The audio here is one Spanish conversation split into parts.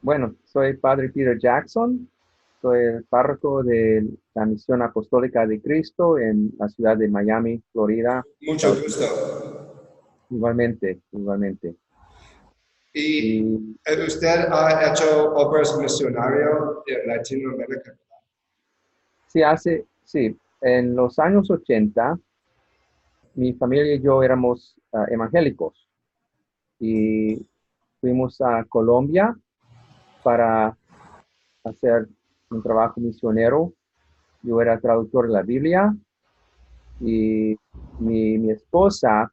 Bueno, soy Padre Peter Jackson, soy el párroco de la Misión Apostólica de Cristo en la ciudad de Miami, Florida, Mucho Estados Unidos. gusto. Igualmente, igualmente. ¿Y Y usted ha hecho obras misionarias en Latinoamérica? sí, en los años 80, mi familia y yo éramos evangélicos y fuimos a Colombia para hacer un trabajo misionero. Yo era traductor de la Biblia y mi esposa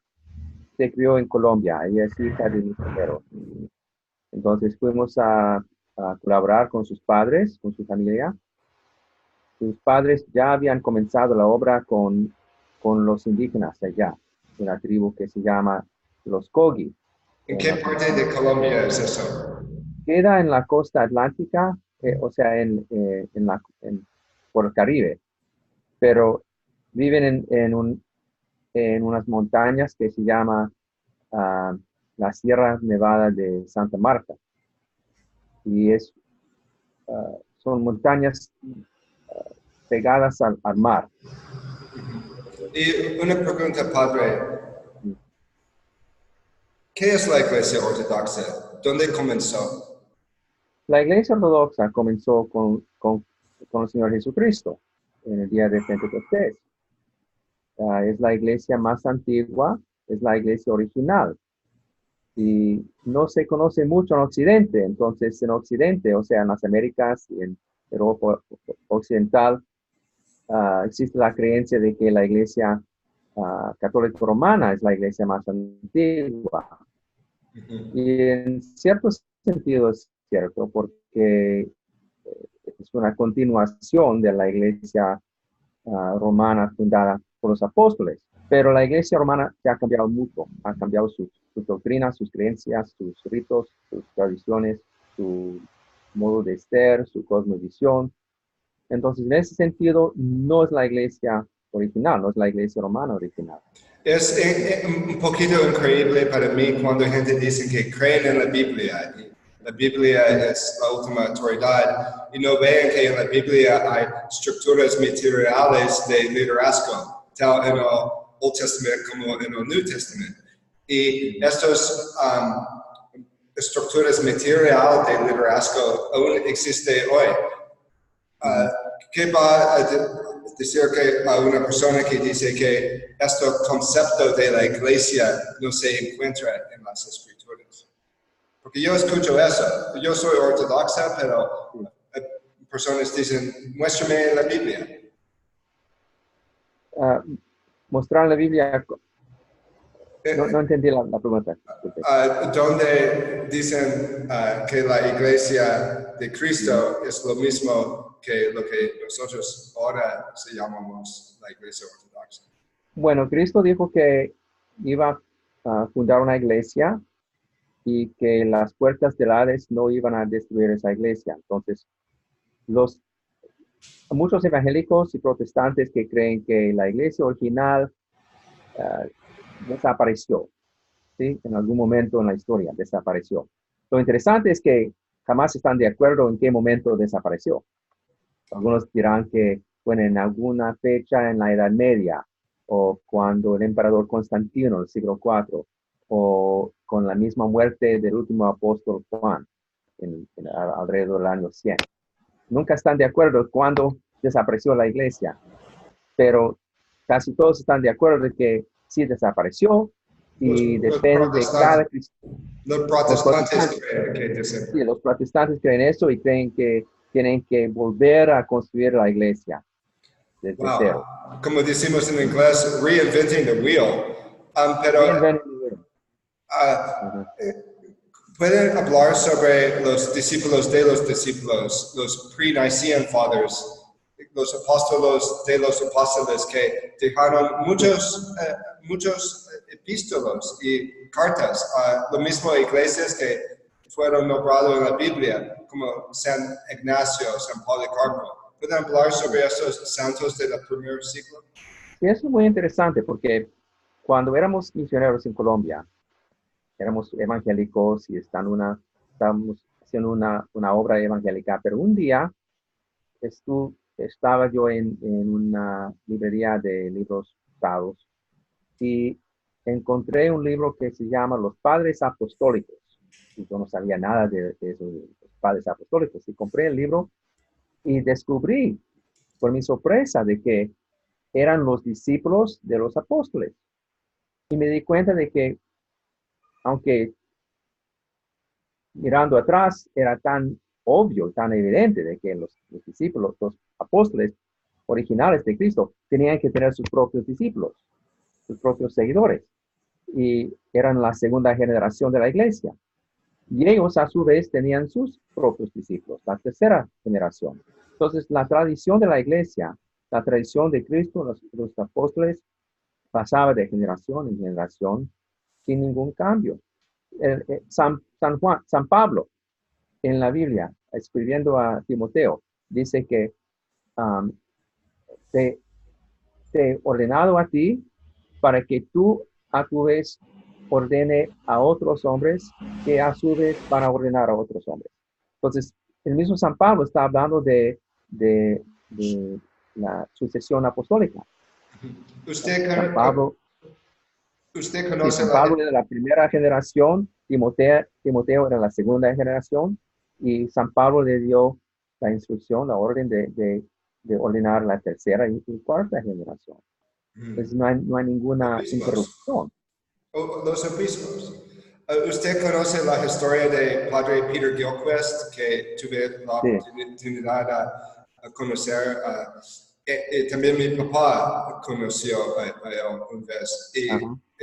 se crió en Colombia, ella es hija de misionero. Entonces fuimos a colaborar con sus padres, con su familia. Sus padres ya habían comenzado la obra con los indígenas allá, una tribu que se llama los Kogi. ¿En qué parte de Colombia es eso? Queda en la costa atlántica, o sea, por el Caribe, pero viven en unas montañas que se llama ah, la Sierra Nevada de Santa Marta. Y son montañas pegadas al mar. Y una pregunta, padre. ¿Qué es la Iglesia Ortodoxa? ¿Dónde comenzó? La Iglesia Ortodoxa comenzó con el Señor Jesucristo en el día de Pentecostés. Es la iglesia más antigua, es la iglesia original. Y no se conoce mucho en Occidente. Entonces, en Occidente, o sea, en las Américas y en Europa Occidental, existe la creencia de que la iglesia católica romana es la iglesia más antigua. Y en cierto sentido es cierto, porque es una continuación de la iglesia romana fundada por los apóstoles. Pero la iglesia romana se ha cambiado mucho, ha cambiado sus doctrinas, sus creencias, sus ritos, sus tradiciones, su modo de ser, su cosmovisión. Entonces, en ese sentido, no es la iglesia original, no es la iglesia romana original. Es un poquito increíble para mí cuando gente dice que creen en la Biblia. Y la Biblia es la última autoridad y no ven que en la Biblia hay estructuras materiales de liderazgo, tal en el Old Testament como en el New Testament. Y estas estructuras materiales de liderazgo aún existen hoy. ¿Qué va a decir que a una persona que dice que este concepto de la iglesia no se encuentra en las escrituras? Porque yo escucho eso. Yo soy ortodoxa, pero personas dicen, muéstrame en la Biblia. Mostrar la Biblia, no entendí la pregunta. Donde dicen que la iglesia de Cristo es lo mismo que lo que nosotros ahora se llamamos la iglesia ortodoxa. Bueno, Cristo dijo que iba a fundar una iglesia y que las puertas del Hades no iban a destruir esa iglesia. Entonces, los muchos evangélicos y protestantes que creen que la iglesia original desapareció, ¿sí? En algún momento en la historia desapareció. Lo interesante es que jamás están de acuerdo en qué momento desapareció. Algunos dirán que fue en alguna fecha en la Edad Media, o cuando el emperador Constantino, del siglo IV, o con la misma muerte del último apóstol Juan, alrededor del año 100. Nunca están de acuerdo cuándo desapareció la iglesia, pero casi todos están de acuerdo de que sí desapareció y depende de cada cristiano. Los protestantes creen que desapareció. Sí, los protestantes creen eso y creen que tienen que volver a construir la iglesia desde cero. Como decimos en inglés, reinventing the wheel. Pero pueden hablar sobre los discípulos de los discípulos, los pre-Nicene Fathers, los apóstolos de los apóstoles que dejaron muchos epístolos y cartas a las mismas iglesias que fueron nombrados en la Biblia, como San Ignacio, San Policarpo. ¿Pueden hablar sobre esos santos del primer siglo? Y eso es muy interesante porque cuando éramos misioneros en Colombia, éramos evangélicos y estábamos haciendo una obra evangélica, pero un día estaba yo en una librería de libros usados y encontré un libro que se llama Los Padres Apostólicos. Y yo no sabía nada de esos padres apostólicos. Y compré el libro y descubrí, por mi sorpresa, de que eran los discípulos de los apóstoles. Y me di cuenta de que, aunque mirando atrás era tan obvio, tan evidente de que los discípulos, los apóstoles originales de Cristo, tenían que tener sus propios discípulos, sus propios seguidores. Y eran la segunda generación de la iglesia. Y ellos a su vez tenían sus propios discípulos, la tercera generación. Entonces la tradición de la iglesia, la tradición de Cristo, los apóstoles, pasaba de generación en generación sin ningún cambio. San Pablo en la Biblia, escribiendo a Timoteo, dice que um, te he ordenado a ti para que tú a tu vez ordene a otros hombres que a su vez van a ordenar a otros hombres. Entonces, el mismo San Pablo está hablando de la sucesión apostólica. San Pablo, usted sí, conoce San Pablo era la primera generación, Timoteo era la segunda generación, y San Pablo le dio la instrucción, la orden de ordenar la tercera y cuarta generación. Entonces no hay ninguna interrupción. Los obispos. ¿Usted conoce la historia de Padre Peter Gilchrist, que tuve la oportunidad a conocer? También mi papá conoció a él una vez. Y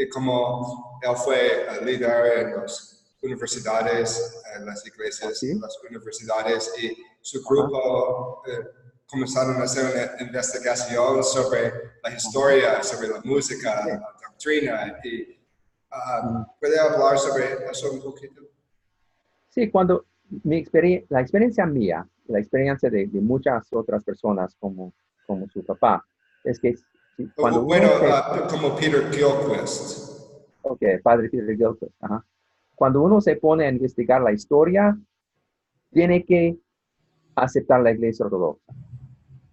como él fue líder en las universidades, en las iglesias, en las universidades, y su grupo comenzaron a hacer una investigación sobre la historia, sobre la música, la doctrina, y ¿puede hablar sobre eso un poquito? Sí, cuando la experiencia mía, la experiencia de muchas otras personas como su papá, es que cuando como Peter Gilchrist. Ok, Padre Peter Gilchrist. Cuando uno se pone a investigar la historia, tiene que aceptar la Iglesia Ortodoxa,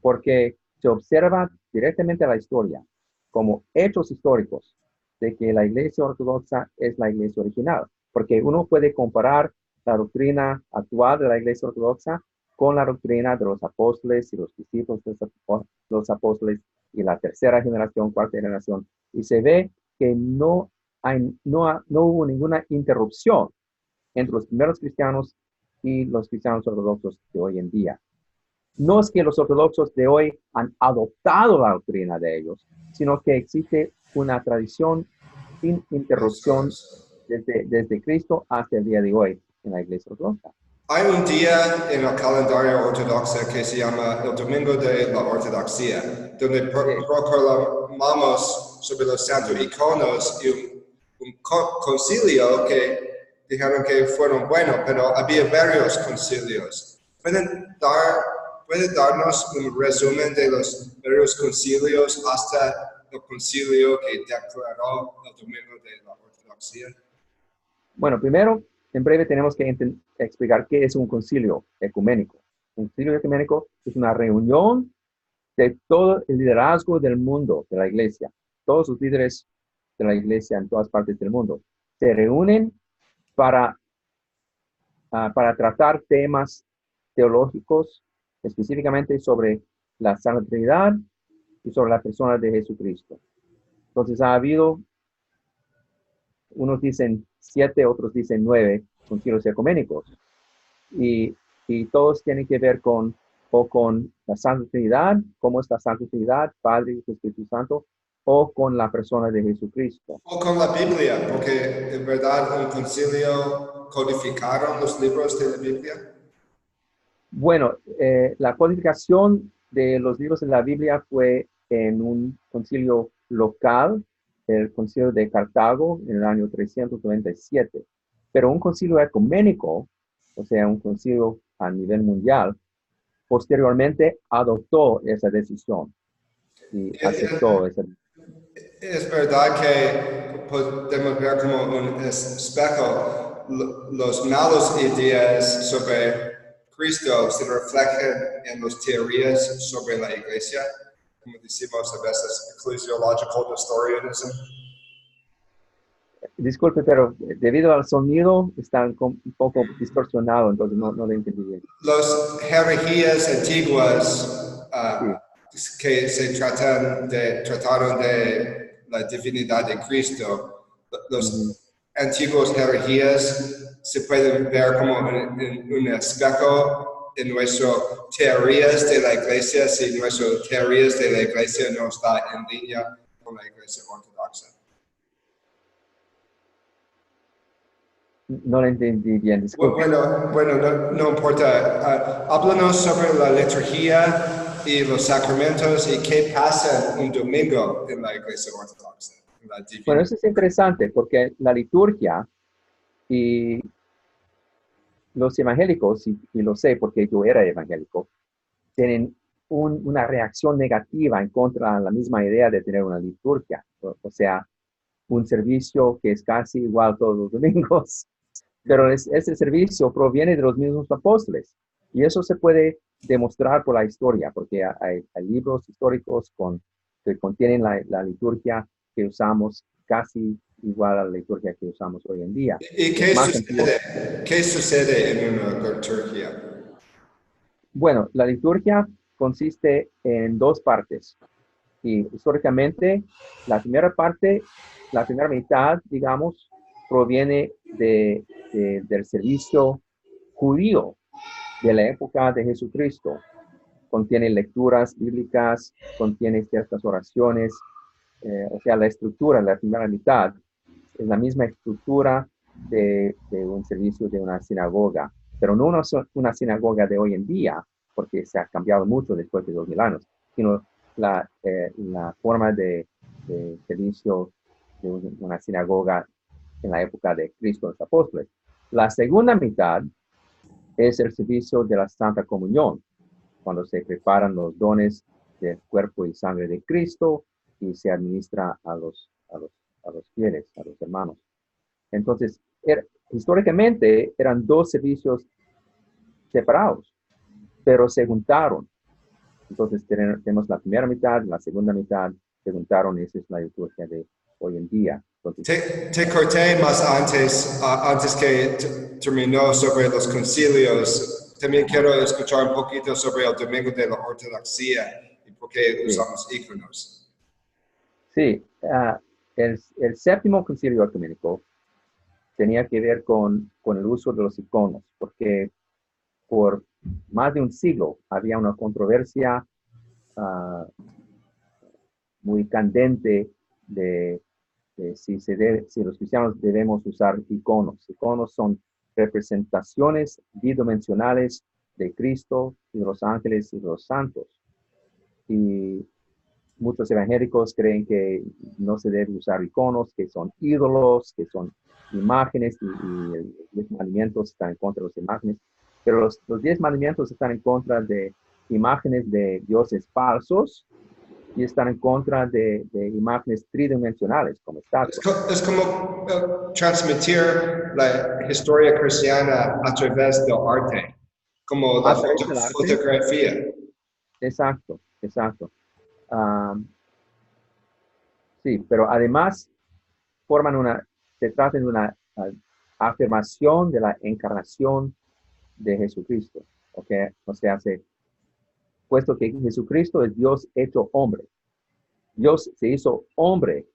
porque se observa directamente la historia como hechos históricos de que la Iglesia Ortodoxa es la Iglesia original, porque uno puede comparar la doctrina actual de la Iglesia Ortodoxa con la doctrina de los apóstoles y los discípulos de los apóstoles y la tercera generación, cuarta generación, y se ve que no hubo ninguna interrupción entre los primeros cristianos y los cristianos ortodoxos de hoy en día. No es que los ortodoxos de hoy han adoptado la doctrina de ellos, sino que existe una tradición sin interrupción desde Cristo hasta el día de hoy en la Iglesia Ortodoxa. Hay un día en el calendario ortodoxo que se llama el Domingo de la Ortodoxia, donde proclamamos sobre los santos iconos y un concilio que dijeron que fueron buenos, pero había varios concilios. ¿Puede darnos un resumen de los varios concilios hasta el concilio que declaró el Domingo de la Ortodoxia? Bueno, primero, en breve tenemos que explicar qué es un concilio ecuménico. Un concilio ecuménico es una reunión de todo el liderazgo del mundo, de la iglesia. Todos los líderes de la iglesia en todas partes del mundo se reúnen para tratar temas teológicos, específicamente sobre la Santa Trinidad y sobre la persona de Jesucristo. Entonces ha habido, unos dicen 7, otros dicen 9 concilios ecuménicos. Y todos tienen que ver con la Santa Trinidad, cómo es la Santa Trinidad, Padre, Hijo y Espíritu Santo, o con la persona de Jesucristo. O con la Biblia, porque en verdad un concilio codificaron los libros de la Biblia. Bueno, la codificación de los libros de la Biblia fue en un concilio local, el concilio de Cartago, en el año 397. Pero un concilio ecuménico, o sea, un concilio a nivel mundial, posteriormente adoptó esa decisión y aceptó esa decisión. Es verdad que podemos ver como un espejo. los malos ideas sobre Cristo se reflejan en las teorías sobre la iglesia, como decimos a veces, ecclesiological historianism. Disculpe, pero debido al sonido está un poco distorsionado, entonces no lo entendí bien. Los herejías antiguas que se trataron de la divinidad de Cristo, los antiguos herejías se pueden ver como en un espejo en nuestras teorías de la iglesia, si nuestras teorías de la iglesia no están en línea con la iglesia ortodoxa. No lo entendí bien, disculpe. Bueno, no importa. Háblanos sobre la liturgia y los sacramentos y qué pasa un domingo en la iglesia ortodoxa. Bueno, eso es interesante porque la liturgia y los evangélicos, y lo sé porque yo era evangélico, tienen una reacción negativa en contra de la misma idea de tener una liturgia. O sea, un servicio que es casi igual todos los domingos. Pero ese servicio proviene de los mismos apóstoles. Y eso se puede demostrar por la historia, porque hay libros históricos que contienen la liturgia que usamos casi igual a la liturgia que usamos hoy en día. ¿Y qué sucede en una liturgia? Bueno, la liturgia consiste en dos partes. Y históricamente, la primera mitad, digamos, proviene del servicio judío de la época de Jesucristo. Contiene lecturas bíblicas, contiene ciertas oraciones, o sea, la estructura, la primera mitad, es la misma estructura de un servicio de una sinagoga, pero no una sinagoga de hoy en día, porque se ha cambiado mucho después de 2000 años, sino la forma de servicio de una sinagoga en la época de Cristo y los apóstoles. La segunda mitad es el servicio de la Santa Comunión, cuando se preparan los dones del cuerpo y sangre de Cristo y se administra a los fieles, a los hermanos. Entonces, históricamente eran dos servicios separados, pero se juntaron. Entonces tenemos la primera mitad, la segunda mitad, se juntaron, esa es la liturgia de hoy en día. Entonces, te corté más antes que terminó sobre los concilios. También quiero escuchar un poquito sobre el domingo de la ortodoxia y por qué usamos iconos. Sí, el séptimo concilio ecuménico tenía que ver con el uso de los iconos, porque por más de un siglo había una controversia muy candente de si los cristianos debemos usar iconos. Iconos son representaciones bidimensionales de Cristo y de los ángeles y de los santos. Y muchos evangélicos creen que no se debe usar iconos, que son ídolos, que son imágenes, y los 10 mandamientos están en contra de las imágenes. Pero los 10 mandamientos están en contra de imágenes de dioses falsos y están en contra de imágenes tridimensionales como estatuas. Es como transmitir la historia cristiana a través del arte, como la fotografía. Exacto. Sí, pero además se trata de una afirmación de la encarnación de Jesucristo. ¿Okay? O sea, puesto que Jesucristo es Dios hecho hombre. Dios se hizo hombre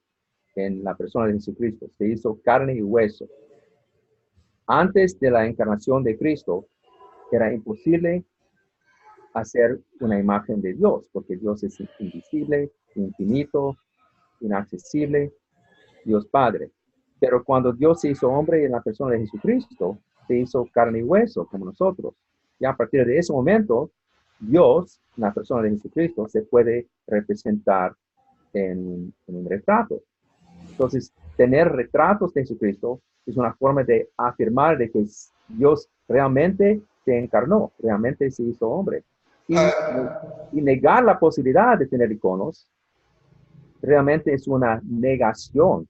en la persona de Jesucristo, se hizo carne y hueso. Antes de la encarnación de Cristo, era imposible hacer una imagen de Dios, porque Dios es invisible, infinito, inaccesible, Dios Padre. Pero cuando Dios se hizo hombre en la persona de Jesucristo, se hizo carne y hueso como nosotros. Y a partir de ese momento, Dios, en la persona de Jesucristo, se puede representar en un retrato. Entonces, tener retratos de Jesucristo es una forma de afirmar de que Dios realmente se encarnó, realmente se hizo hombre. Y negar la posibilidad de tener iconos realmente es una negación,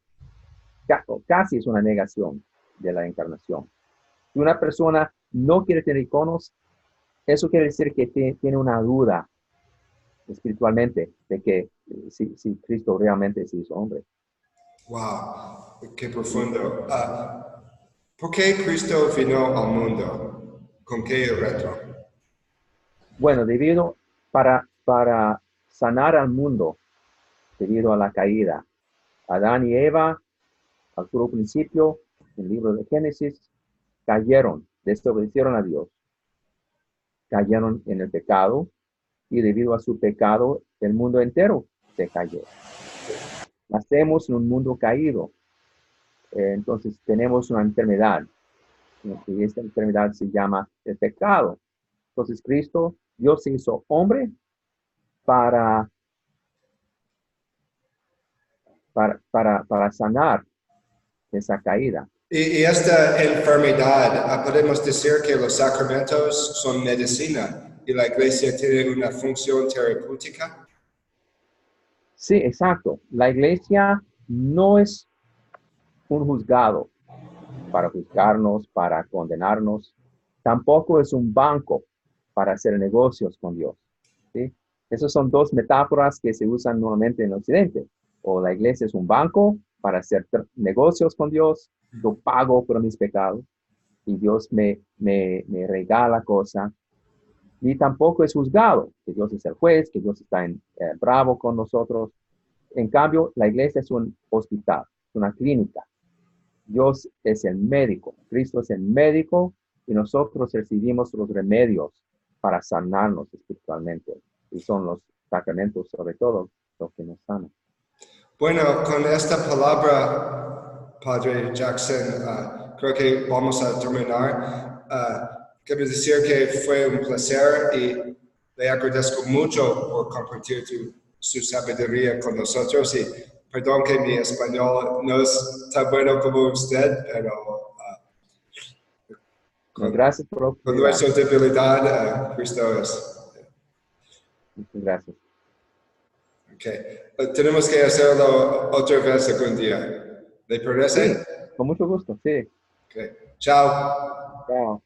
casi es una negación de la encarnación. Si una persona no quiere tener iconos, eso quiere decir que tiene una duda espiritualmente de que si Cristo realmente se hizo hombre. Wow, qué profundo. ¿Por qué Cristo vino al mundo? ¿Con qué reto? Bueno, para sanar al mundo debido a la caída. Adán y Eva, al puro principio, en el libro de Génesis, cayeron, desobedecieron a Dios, cayeron en el pecado y debido a su pecado, el mundo entero se cayó. Nacemos en un mundo caído, entonces tenemos una enfermedad, y esta enfermedad se llama el pecado. Entonces Cristo, Dios se hizo hombre para sanar esa caída. Y esta enfermedad, podemos decir que los sacramentos son medicina y la iglesia tiene una función terapéutica. Sí, exacto. La iglesia no es un juzgado para juzgarnos, para condenarnos. Tampoco es un banco para hacer negocios con Dios. ¿Sí? Esas son dos metáforas que se usan normalmente en Occidente. O la iglesia es un banco para hacer negocios con Dios. Yo pago por mis pecados y Dios me regala cosas. Ni tampoco es juzgado, que Dios es el juez, que Dios está bravo con nosotros. En cambio, la iglesia es un hospital, una clínica. Dios es el médico, Cristo es el médico y nosotros recibimos los remedios para sanarnos espiritualmente. Y son los sacramentos, sobre todo, los que nos sanan. Bueno, con esta palabra, Padre Jackson, creo que vamos a terminar. Quiero decir que fue un placer y le agradezco mucho por compartir su sabiduría con nosotros. Y perdón que mi español no es tan bueno como usted, pero Gracias por la con oportunidad. nuestra debilidad, Cristo es. Muchas gracias. Okay. Tenemos que hacerlo otra vez algún día. ¿Le parece? Sí, con mucho gusto, sí. Okay. Chao. Chao.